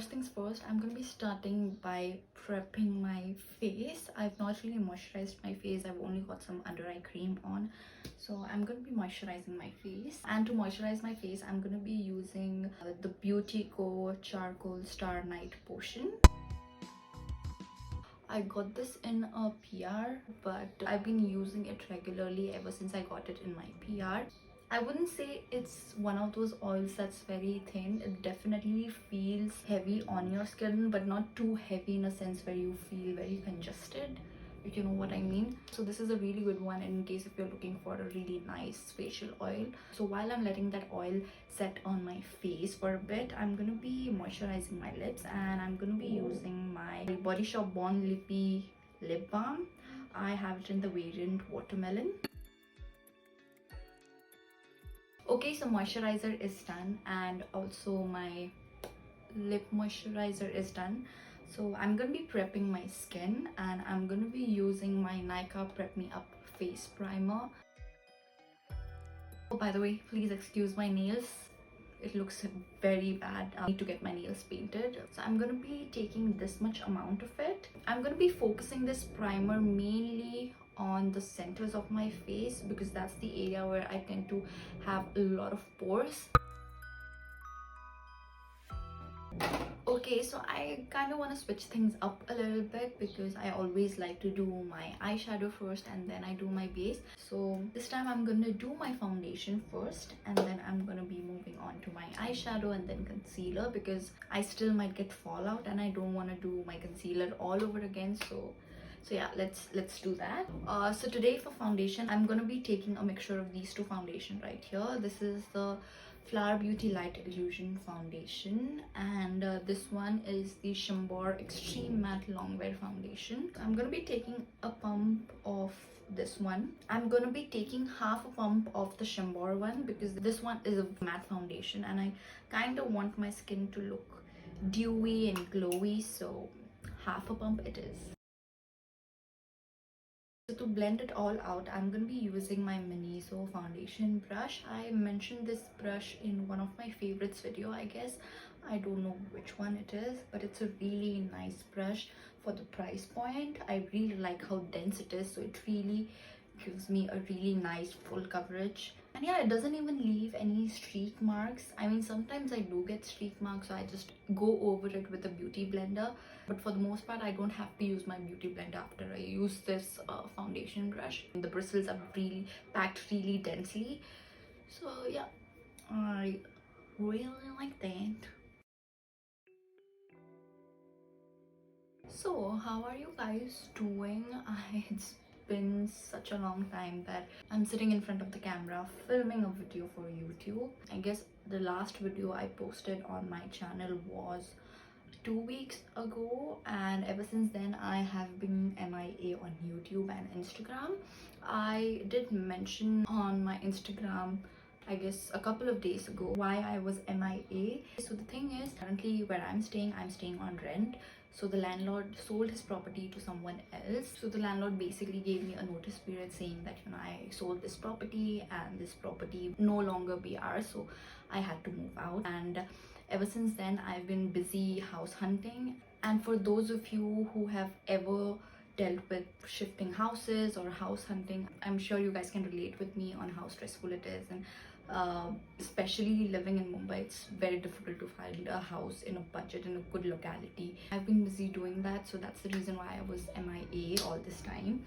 first things first, I'm gonna be starting by prepping my face. I've not really moisturized my face. I've only got some under eye cream on, so I'm gonna be moisturizing my face. And to moisturize my face, I'm gonna be using the Beauty Co Charcoal Star Night Potion. I got this in a PR, but I've been using it regularly ever since I got it in my PR. I wouldn't say it's one of those oils that's very thin. It definitely feels heavy on your skin, but not too heavy in a sense where you feel very congested, if you know what I mean. So this is a really good one in case if you're looking for a really nice facial oil. So while I'm letting that oil set on my face for a bit, I'm gonna be moisturizing my lips, and I'm gonna be using my Body Shop Born Lippy lip balm. I have it in the variant Watermelon. Okay, so moisturizer is done, and also my lip moisturizer is done. So I'm gonna be prepping my skin, and I'm gonna be using my Nicka Prep Me Up face primer. Oh, by the way, please excuse my nails. It looks very bad. I need to get my nails painted. So I'm gonna be taking this much amount of it. I'm gonna be focusing this primer mainly on the centers of my face because that's the area where I tend to have a lot of pores. Okay, so I kind of want to switch things up a little bit because I always like to do my eyeshadow first and then I do my base. So this time I'm gonna do my foundation first, and then I'm gonna be moving on to my eyeshadow and then concealer because I still might get fallout and I don't want to do my concealer all over again. So yeah, let's do that. So today for foundation, I'm gonna be taking a mixture of these two foundation right here. This is the Flower Beauty Light Illusion foundation, and this one is the Shimbour Extreme Matte Longwear foundation. I'm gonna be taking a pump of this one. I'm gonna be taking half a pump of the Shimbour one because this one is a matte foundation and I kind of want my skin to look dewy and glowy, so half a pump it is. So to blend it all out, I'm going to be using my Miniso foundation brush. I mentioned this brush in one of my favorites video, I guess. I don't know which one it is, but it's a really nice brush for the price point. I really like how dense it is, so it really gives me a really nice full coverage. And yeah, it doesn't even leave any streak marks. I mean, sometimes I do get streak marks, so I just go over it with a beauty blender, but for the most part I don't have to use my beauty blender after I use this foundation brush. The bristles are really packed really densely, so yeah, I really like that. So how are you guys doing? It's been such a long time that I'm sitting in front of the camera filming a video for YouTube. I guess the last video I posted on my channel was 2 weeks ago, and ever since then I have been MIA on YouTube and Instagram. I did mention on my Instagram, I guess a couple of days ago, why I was MIA. So the thing is, currently where I'm staying on rent. So the landlord sold his property to someone else. So the landlord basically gave me a notice period saying that, you know, I sold this property and this property no longer be ours, so I had to move out. And ever since then I've been busy house hunting. And for those of you who have ever dealt with shifting houses or house hunting, I'm sure you guys can relate with me on how stressful it is. And especially living in Mumbai, it's very difficult to find a house in a budget in a good locality. I've been busy doing that, so that's the reason why I was MIA all this time.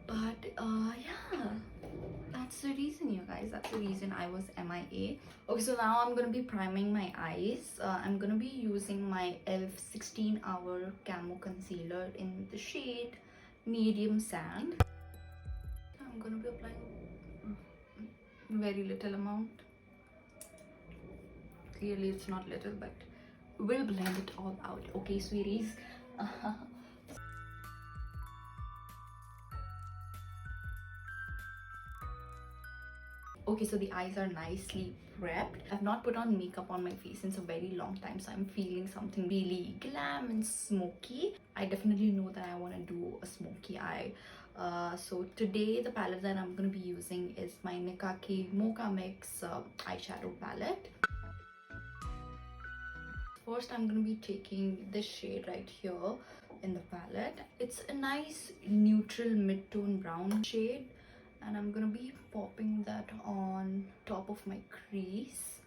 But yeah, that's the reason, you guys. That's the reason I was MIA. Okay, so now I'm gonna be priming my eyes. I'm gonna be using my e.l.f. 16 Hour Camo Concealer in the shade Medium Sand. I'm gonna be applying very little amount. Clearly it's not little, but we'll blend it all out. Okay, sweeties. Okay, so the eyes are nicely prepped. I've not put on makeup on my face since a very long time, so I'm feeling something really glam and smoky. I definitely know that I want to do a smoky eye. So today the palette that I'm going to be using is my Nicka Mocha Mix eyeshadow palette. first I'm gonna be taking this shade right here in the palette. It's a nice neutral mid-tone brown shade, and I'm gonna be popping that on top of my crease.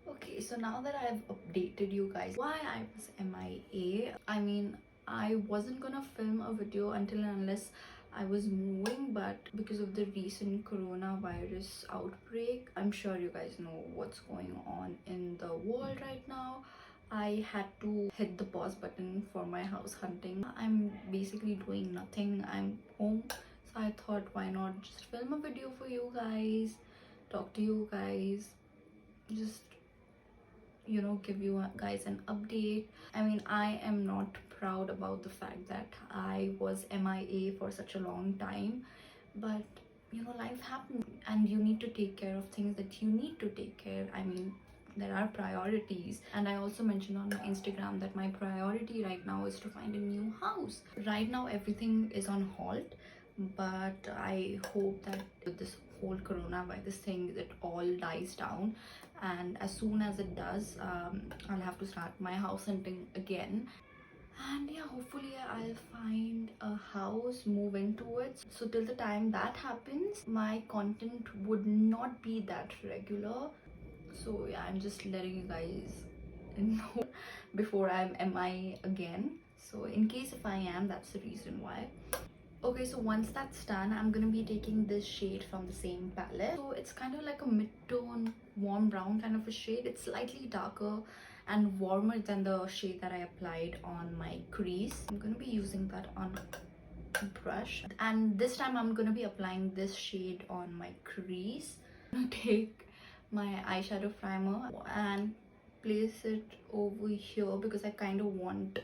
Okay, so now that I've updated you guys why I was MIA, I mean, I wasn't gonna film a video until and unless I was moving, but because of the recent coronavirus outbreak, I'm sure you guys know what's going on in the world right now. I had to hit the pause button for my house hunting. I'm basically doing nothing. I'm home, so I thought, why not just film a video for you guys, talk to you guys, just, you know, give you guys an update. I mean, I am not proud about the fact that I was MIA for such a long time, but you know, life happens and you need to take care of things that you need to take care. I mean, there are priorities, and I also mentioned on my Instagram that my priority right now is to find a new house. Right now everything is on halt, but I hope that with this whole coronavirus thing, it all dies down, and as soon as it does, I'll have to start my house hunting again. And yeah, hopefully I'll find a house, move into it. So till the time that happens, my content would not be that regular. So yeah, I'm just letting you guys know before I'm MI again. So in case if I am, that's the reason why. Okay, so once that's done, I'm gonna be taking this shade from the same palette. So it's kind of like a mid-tone warm brown kind of a shade. It's slightly darker and warmer than the shade that I applied on my crease. I'm gonna be using that on a brush, and this time I'm gonna be applying this shade on my crease. I'm gonna take my eyeshadow primer and place it over here because I kind of want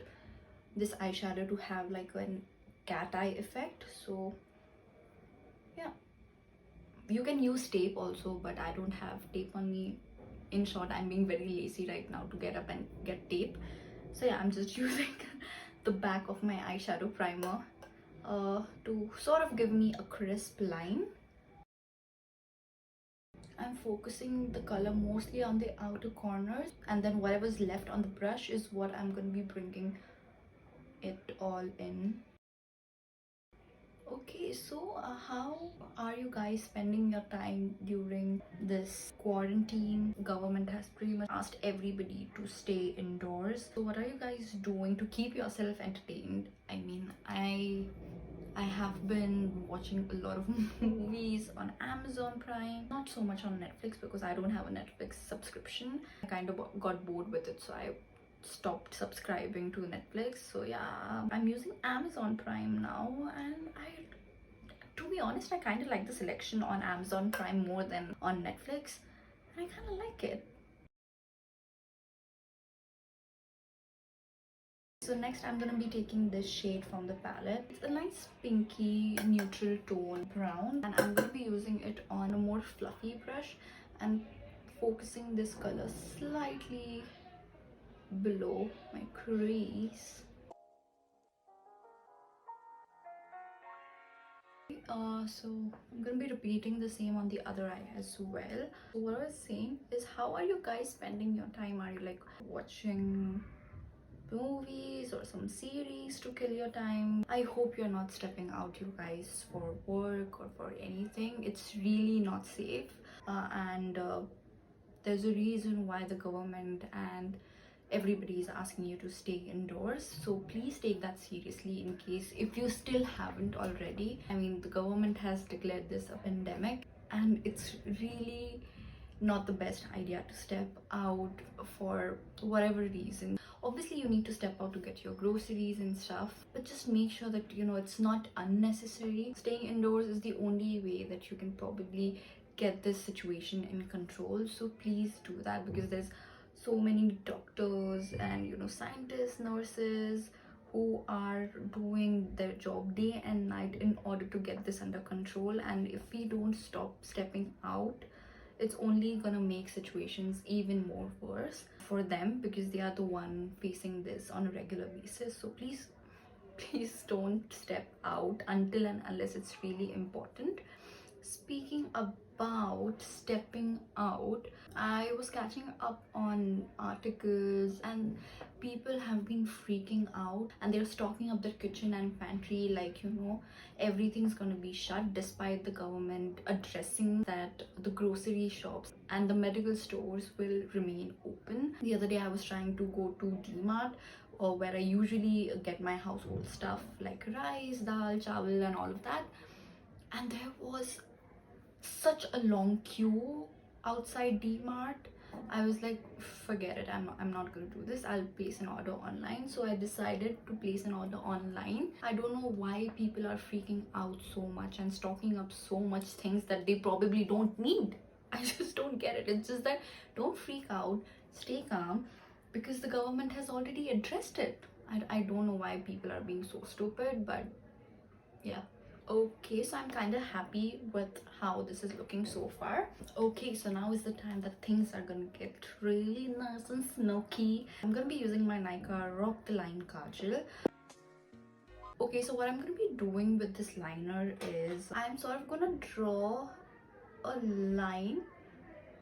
this eyeshadow to have like an cat eye effect. So yeah, you can use tape also, but I don't have tape on me. In short, I'm being very lazy right now to get up and get tape. So yeah, I'm just using the back of my eyeshadow primer to sort of give me a crisp line. I'm focusing the color mostly on the outer corners, and then whatever's left on the brush is what I'm going to be bringing it all in. Okay, so how are you guys spending your time during this quarantine? Government has pretty much asked everybody to stay indoors. So what are you guys doing to keep yourself entertained? I mean, I have been watching a lot of movies on Amazon Prime, not so much on Netflix because I don't have a Netflix subscription. I kind of got bored with it, so I stopped subscribing to Netflix. So yeah, I'm using Amazon Prime now, and to be honest, I kind of like the selection on Amazon Prime more than on Netflix, and I kind of like it. So next I'm gonna be taking this shade from the palette. It's a nice pinky neutral tone brown, and I'm gonna be using it on a more fluffy brush and focusing this color slightly below my crease. So I'm gonna be repeating the same on the other eye as well. So what I was saying is, how are you guys spending your time? Are you like watching movies or some series to kill your time? I hope you're not stepping out, you guys, for work or for anything. It's really not safe, and there's a reason why the government and everybody is asking you to stay indoors. So please take that seriously, in case if you still haven't already. I mean, the government has declared this a pandemic, and it's really not the best idea to step out for whatever reason. Obviously you need to step out to get your groceries and stuff, but just make sure that, you know, it's not unnecessary. Staying indoors is the only way that you can probably get this situation in control. So please do that, because there's so many doctors and, you know, scientists, nurses who are doing their job day and night in order to get this under control. And if we don't stop stepping out, it's only gonna make situations even more worse for them, because they are the one facing this on a regular basis. So please don't step out until and unless it's really important. Speaking about stepping out, I was catching up on articles, and people have been freaking out and they're stocking up their kitchen and pantry like, everything's gonna be shut, despite the government addressing that the grocery shops and the medical stores will remain open. The other day I was trying to go to D-Mart, or where I usually get my household stuff like rice, dal, chawal and all of that, and there was such a long queue outside D-Mart. I was like, forget it, I'm not gonna do this, I'll place an order online. So I decided to place an order online. I don't know why people are freaking out so much and stocking up so much things that they probably don't need. I just don't get it. It's just that, don't freak out, stay calm, because the government has already addressed it. I don't know why people are being so stupid, but yeah. Okay, so I'm kind of happy with how this is looking so far. Okay, so now is the time that things are gonna get really nice and smoky. I'm gonna be using my Nicka Rock the Line Kajal. Okay, so what I'm gonna be doing with this liner is I'm sort of gonna draw a line.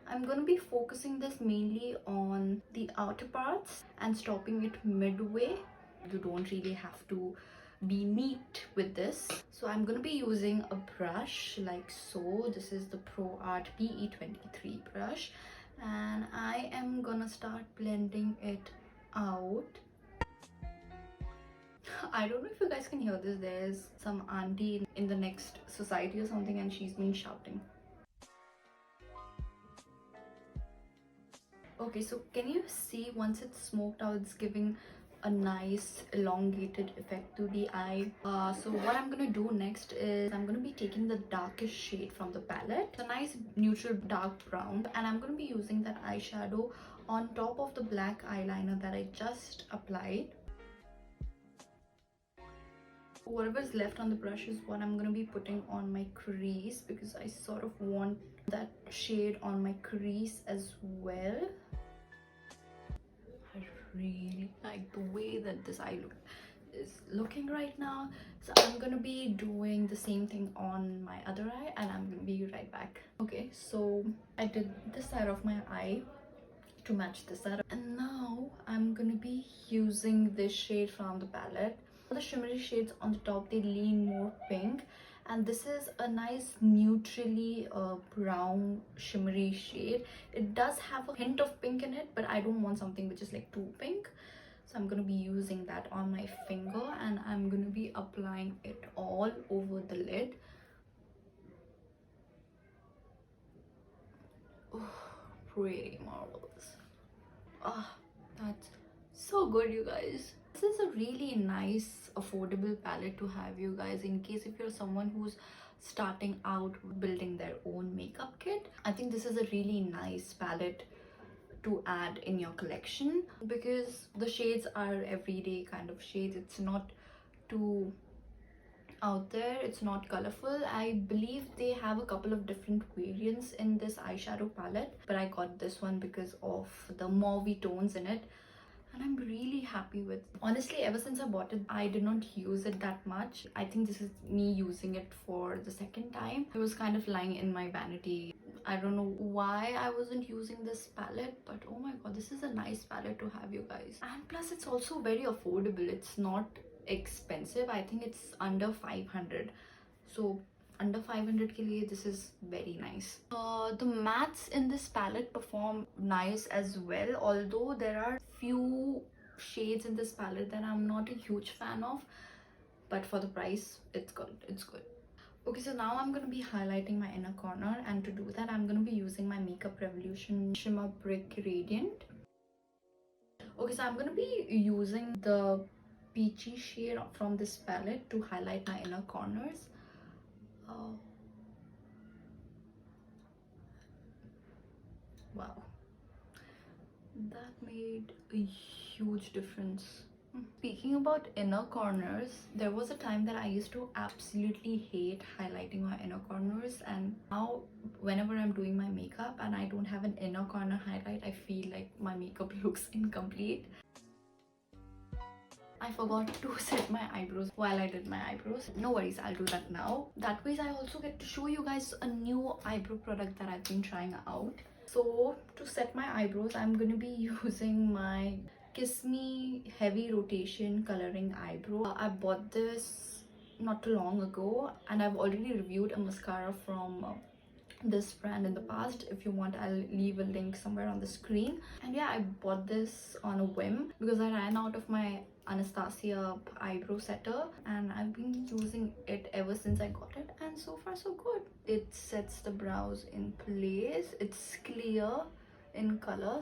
I'm gonna be focusing this mainly on the outer parts and stopping it midway. You don't really have to be neat with this. So I'm gonna be using a brush like so. This is the Pro Art PE23 brush, and I am gonna start blending it out. I don't know if you guys can hear this. There's some auntie in the next society or something, and she's been shouting. Okay, so can you see, once it's smoked out, it's giving a nice elongated effect to the eye. So what I'm gonna do next is I'm gonna be taking the darkest shade from the palette, a nice neutral dark brown, and I'm gonna be using that eyeshadow on top of the black eyeliner that I just applied. Whatever's left on the brush is what I'm gonna be putting on my crease, because I sort of want that shade on my crease as well. I really like the way that this eye look is looking right now. So I'm gonna be doing the same thing on my other eye, and I'm gonna be right back. Okay, so I did this side of my eye to match this side, and now I'm gonna be using this shade from the palette. The shimmery shades on the top, they lean more pink, and this is a nice neutrally brown shimmery shade. It does have a hint of pink in it, but I don't want something which is like too pink. So I'm gonna be using that on my finger, and I'm gonna be applying it all over the lid. Oh, pretty marvelous. Ah, that's so good, you guys. This is a really nice affordable palette to have, you guys, in case if you're someone who's starting out building their own makeup kit. I think this is a really nice palette to add in your collection, because the shades are everyday kind of shades. It's not too out there, it's not colorful. I believe they have a couple of different variants in this eyeshadow palette, but I got this one because of the mauvey tones in it, and I'm really happy with it. Honestly, ever since I bought it, I did not use it that much. I think this is me using it for the second time. It was kind of lying in my vanity. I don't know why I wasn't using this palette, but oh my god, this is a nice palette to have, you guys. And plus, it's also very affordable. It's not expensive. I think it's under 500. So under 500 ke liye, this is very nice. The mattes in this palette perform nice as well, although there are few shades in this palette that I'm not a huge fan of, but for the price, it's good. It's good. Okay, so now I'm going to be highlighting my inner corner, and to do that I'm going to be using my Makeup Revolution Shimmer Brick Radiant. Okay, so I'm going to be using the peachy shade from this palette to highlight my inner corners. Wow, that made a huge difference. Speaking about inner corners, there was a time that I used to absolutely hate highlighting my inner corners, and now whenever I'm doing my makeup and I don't have an inner corner highlight, I feel like my makeup looks incomplete. I forgot to set my eyebrows while I did my eyebrows. No worries, I'll do that now. That way I also get to show you guys a new eyebrow product that I've been trying out. So to set my eyebrows, I'm gonna be using my Kiss Me Heavy Rotation Coloring Eyebrow. I bought this not too long ago, and I've already reviewed a mascara from this brand in the past. If you want, I'll leave a link somewhere on the screen. And yeah, I bought this on a whim because I ran out of my Anastasia eyebrow setter, and I've been using it ever since I got it, and so far so good. It sets the brows in place. It's clear in color,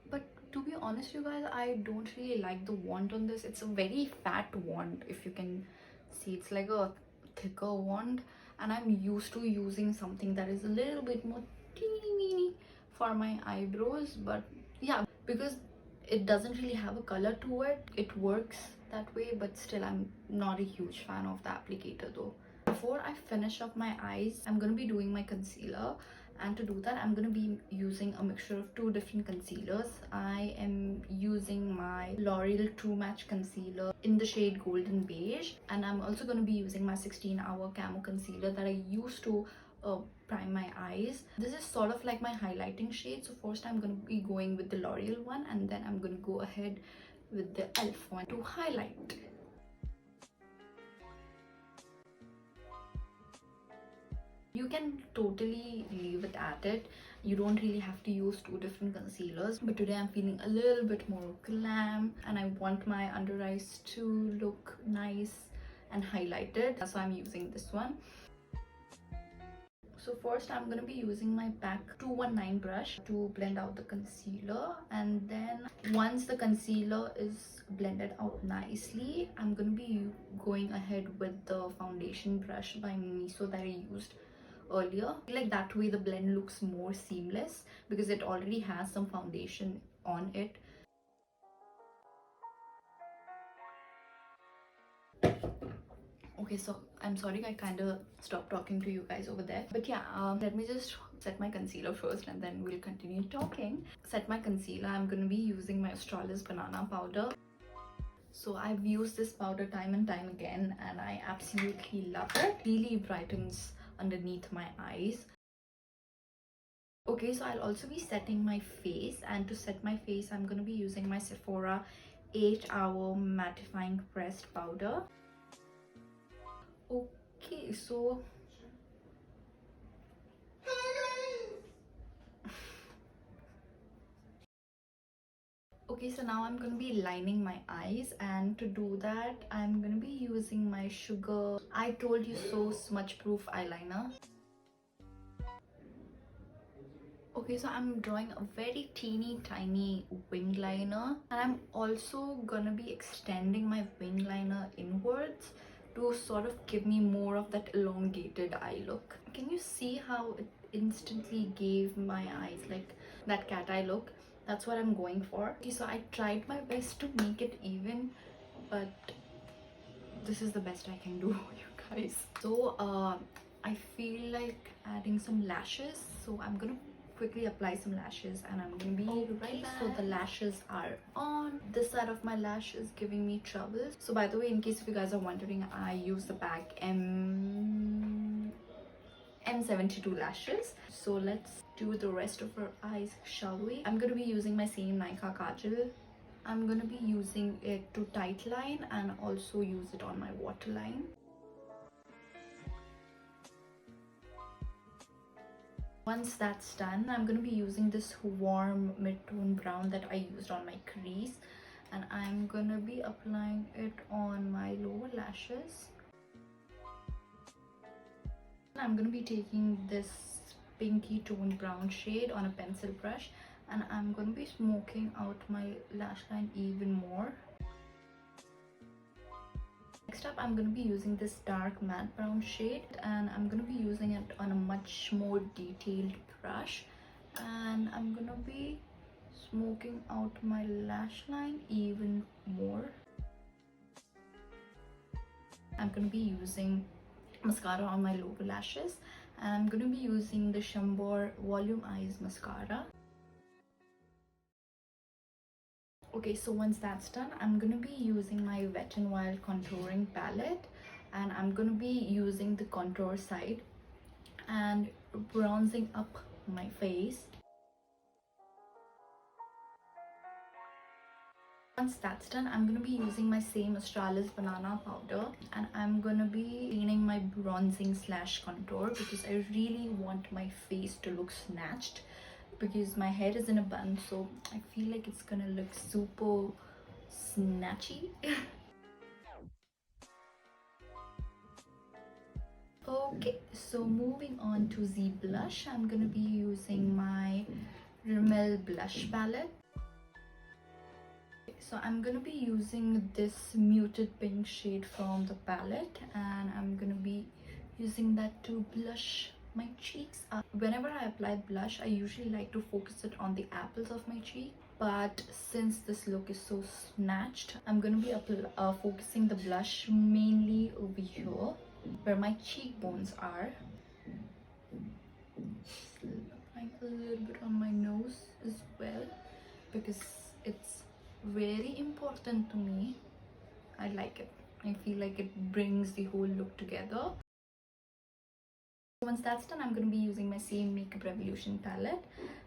but to be honest you guys, I don't really like the wand on this. It's a very fat wand. If you can see, it's like a thicker wand, and I'm used to using something that is a little bit more teeny weeny for my eyebrows. But yeah, because it doesn't really have a color to it, it works that way. But still, I'm not a huge fan of the applicator though. Before I finish up my eyes, I'm gonna be doing my concealer, and to do that I'm gonna be using a mixture of two different concealers. I am using my L'Oreal True Match concealer in the shade Golden Beige, and I'm also going to be using my 16-hour camo concealer that I used to prime my eyes. This is sort of like my highlighting shade, so first I'm going to be going with the L'Oreal one, and then I'm going to go ahead with the e.l.f. one to highlight. You can totally leave it at it. You don't really have to use two different concealers. But today I'm feeling a little bit more glam, and I want my under eyes to look nice and highlighted. That's why I'm using this one. So first I'm going to be using my PAC 219 brush to blend out the concealer, and then once the concealer is blended out nicely, I'm going to be going ahead with the foundation brush by Miso that I used earlier. Like that way the blend looks more seamless because it already has some foundation on it. Okay, so I'm sorry I kind of stopped talking to you guys over there, but yeah, let me just set my concealer first and then we'll continue talking. Set my concealer, I'm going to be using my Australis banana powder. So I've used this powder time and time again, and I absolutely love it. Really brightens underneath my eyes. Okay, so I'll also be setting my face, and to set my face I'm going to be using my Sephora 8-hour mattifying pressed powder. Okay, so now I'm going to be lining my eyes, and to do that I'm going to be using my Sugar I Told You So smudge proof eyeliner. Okay, so I'm drawing a very teeny tiny wing liner, and I'm also gonna be extending my wing liner inwards to sort of give me more of that elongated eye look. Can you see how it instantly gave my eyes like that cat eye look? That's what I'm going for. Okay, so I tried my best to make it even, but this is the best I can do, you guys. So I feel like adding some lashes, so I'm gonna quickly apply some lashes, and I'm gonna be right back. So the lashes are on. This side of my lash is giving me trouble. So by the way, in case if you guys are wondering, I use the PAC M72 lashes. So let's do the rest of her eyes, shall we? I'm gonna be using my same Nicka kajal. I'm gonna be using it to tight line and also use it on my waterline. Once that's done, I'm going to be using this warm mid-tone brown that I used on my crease, and I'm going to be applying it on my lower lashes. I'm going to be taking this pinky toned brown shade on a pencil brush, and I'm going to be smoking out my lash line even more. Next up, I'm going to be using this dark matte brown shade, and I'm going to be using it on a much more detailed brush, and I'm going to be smoking out my lash line even more. I'm going to be using mascara on my lower lashes, and I'm going to be using the Shambor Volume Eyes mascara. Okay, so once that's done, I'm gonna be using my Wet n Wild contouring palette, and I'm gonna be using the contour side and bronzing up my face. Once that's done, I'm gonna be using my same Australis banana powder, and I'm gonna be cleaning my bronzing slash contour because I really want my face to look snatched, because my hair is in a bun, so I feel like it's gonna look super snatchy. Okay, so moving on to the blush, I'm gonna be using my Rimmel blush palette. So I'm gonna be using this muted pink shade from the palette, and I'm gonna be using that to blush my cheeks. Whenever I apply blush, I usually like to focus it on the apples of my cheek, but since this look is so snatched, I'm gonna be focusing the blush mainly over here where my cheekbones are. Applying a little bit on my nose as well because it's very important to me. I like it. I feel like it brings the whole look together. Once that's done, I'm going to be using my same Makeup Revolution palette,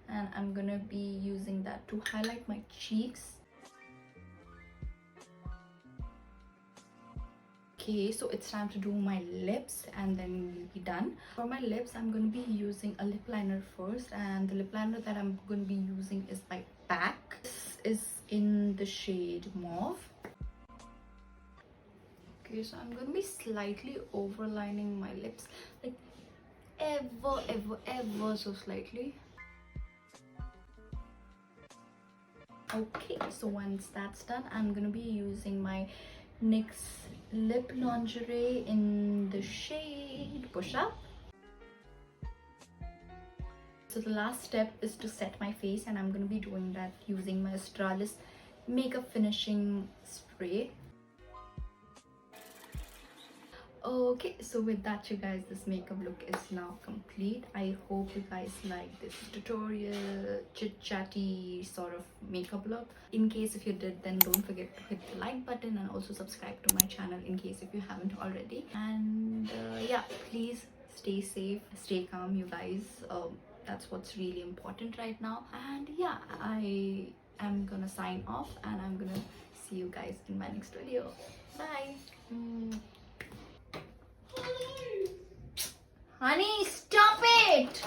and I'm going to be using that to highlight my cheeks. Okay, so it's time to do my lips and then we'll be done. For my lips, I'm going to be using a lip liner first, and the lip liner that I'm going to be using is by PAC. This is in the shade Mauve. Okay, so I'm going to be slightly overlining my lips, like ever so slightly. Okay, so once that's done, I'm going to be using my NYX lip lingerie in the shade Push Up. So the last step is to set my face, and I'm going to be doing that using my Australis makeup finishing spray. Okay, so with that, you guys, this makeup look is now complete. I hope you guys like this tutorial chit-chatty sort of makeup look. In case if you did, then don't forget to hit the like button and also subscribe to my channel in case if you haven't already. And yeah, please stay safe, stay calm, you guys. That's what's really important right now. And yeah, I am gonna sign off, and I'm gonna see you guys in my next video. Bye. Honey, stop it!